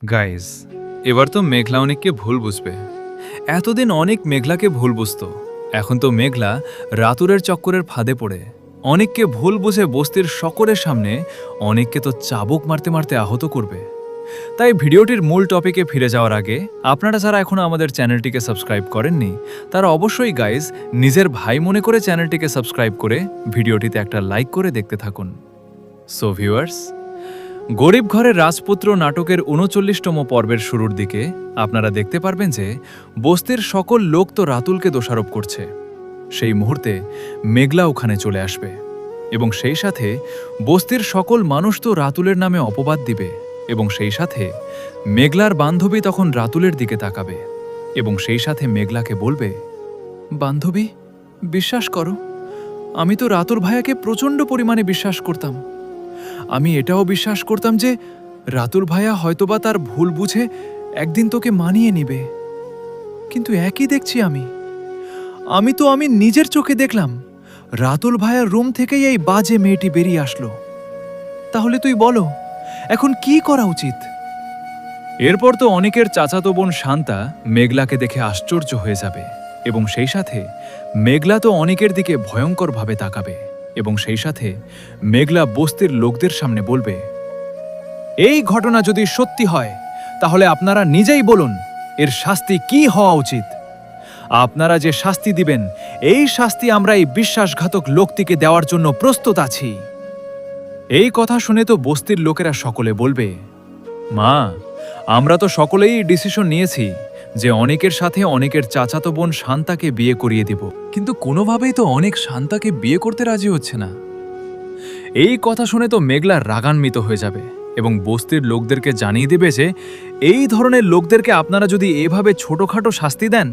Guys, এবার তো মেঘলা অনেককে ভুল বুঝবে। এতদিন অনেক মেঘলাকে ভুল বুঝতো, এখন তো মেঘলা রাতুরের চক্করের ফাঁদে পড়ে অনেককে ভুল বুঝে বস্তির সকলের সামনে অনেককে তো চাবুক মারতে মারতে আহত করবে। তাই ভিডিওটির মূল টপিকে ফিরে যাওয়ার আগে আপনারা যারা এখনও আমাদের চ্যানেলটিকে সাবস্ক্রাইব করেননি তারা অবশ্যই গাইজ নিজের ভাই মনে করে চ্যানেলটিকে সাবস্ক্রাইব করে ভিডিওটিতে একটা লাইক করে দেখতে থাকুন। সো ভিউয়ার্স, গরিব ঘরের রাজপুত্র নাটকের ৩৯তম পর্বের শুরুর দিকে আপনারা দেখতে পারবেন যে বস্তির সকল লোক তো রাতুলকে দোষারোপ করছে। সেই মুহূর্তে মেঘলা ওখানে চলে আসবে এবং সেই সাথে বস্তির সকল মানুষ তো রাতুলের নামে অপবাদ দিবে এবং সেই সাথে মেঘলার বান্ধবী তখন রাতুলের দিকে তাকাবে এবং সেই সাথে মেঘলাকে বলবে, বান্ধবী, বিশ্বাস করো, আমি তো রাতুল ভাইয়াকে প্রচণ্ড পরিমাণে বিশ্বাস করতাম। আমি এটাও বিশ্বাস করতাম যে রাতুল ভাইয়া হয়তোবা তার ভুল বুঝে একদিন তোকে মানিয়ে নিবে, কিন্তু একই দেখছি আমি নিজের চোখে দেখলাম রাতুল ভাইয়ার রুম থেকেই এই বাজে মেয়েটি বেরিয়ে আসলো। তাহলে তুই বলো, এখন কি করা উচিত? এরপর তো অনেকের চাচাতো বোন শান্তা মেঘলাকে দেখে আশ্চর্য হয়ে যাবে এবং সেই সাথে মেঘলা তো অনেকের দিকে ভয়ঙ্করভাবে তাকাবে এবং সেই সাথে মেঘলা বস্তির লোকদের সামনে বলবে, এই ঘটনা যদি সত্যি হয় তাহলে আপনারা নিজেই বলুন এর শাস্তি কি হওয়া উচিত। আপনারা যে শাস্তি দিবেন এই শাস্তি আমরা এই বিশ্বাসঘাতক লোকটিকে দেওয়ার জন্য প্রস্তুত আছি। এই কথা শুনে তো বস্তির লোকেরা সকলে বলবে, মা, আমরা তো সকলেই ডিসিশন নিয়েছি যে অনেকের সাথে অনেকের চাচাতো বোন শান্তাকে বিয়ে করিয়ে দিব, কিন্তু কোনোভাবেই তো অনেক শান্তাকে বিয়ে করতে রাজি হচ্ছে না। এই কথা শুনে তো মেঘলা রাগান্বিত হয়ে যাবে এবং বস্তির লোকদেরকে জানিয়ে দেবে যে এই ধরনের লোকদেরকে আপনারা যদি এভাবে ছোটখাটো শাস্তি দেন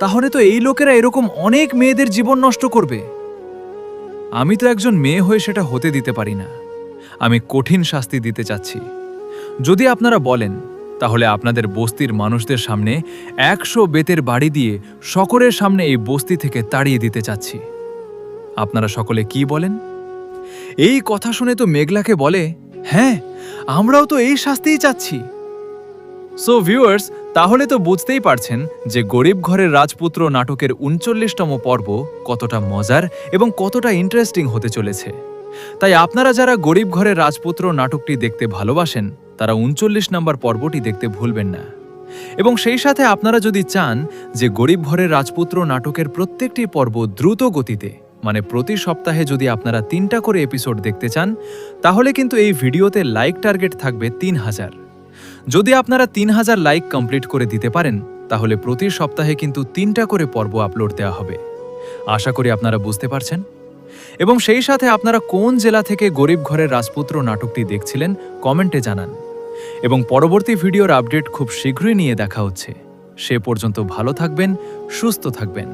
তাহলে তো এই লোকেরা এরকম অনেক মেয়েদের জীবন নষ্ট করবে। আমি তো একজন মেয়ে হয়ে সেটা হতে দিতে পারি না। আমি কঠিন শাস্তি দিতে চাচ্ছি। যদি আপনারা বলেন তাহলে আপনাদের বস্তির মানুষদের সামনে ১০০ বেতের বাড়ি দিয়ে সকলের সামনে এই বস্তি থেকে তাড়িয়ে দিতে চাচ্ছি। আপনারা সকলে কি বলেন? এই কথা শুনে তো মেঘলাকে বলে, হ্যাঁ, আমরাও তো এই শাস্তিই চাচ্ছি। সো ভিউয়ার্স, তাহলে তো বুঝতেই পারছেন যে গরিব ঘরের রাজপুত্র নাটকের ৩৯তম পর্ব কতটা মজার এবং কতটা ইন্টারেস্টিং হতে চলেছে। তাই আপনারা যারা গরিব ঘরের রাজপুত্র নাটকটি দেখতে ভালোবাসেন তারা ৩৯ নম্বর পর্বটি দেখতে ভুলবেন না। এবং সেই সাথে আপনারা যদি চান যে গরিব ঘরের রাজপুত্র নাটকের প্রত্যেকটি পর্ব দ্রুত গতিতে, মানে প্রতি সপ্তাহে যদি আপনারা ৩টা করে এপিসোড দেখতে চান তাহলে কিন্তু এই ভিডিওতে লাইক টার্গেট থাকবে ৩,০০০। যদি আপনারা ৩,০০০ লাইক কমপ্লিট করে দিতে পারেন তাহলে প্রতি সপ্তাহে কিন্তু ৩টা করে পর্ব আপলোড দেওয়া হবে। আশা করি আপনারা বুঝতে পারছেন। এবং সেই সাথে আপনারা কোন জেলা থেকে গরিব ঘরের রাজপুত্র নাটকটি দেখছিলেন কমেন্টে জানান। এবং পরবর্তী ভিডিওর আপডেট খুব শীঘ্রই নিয়ে দেখা হচ্ছে। সে পর্যন্ত ভালো থাকবেন, সুস্থ থাকবেন।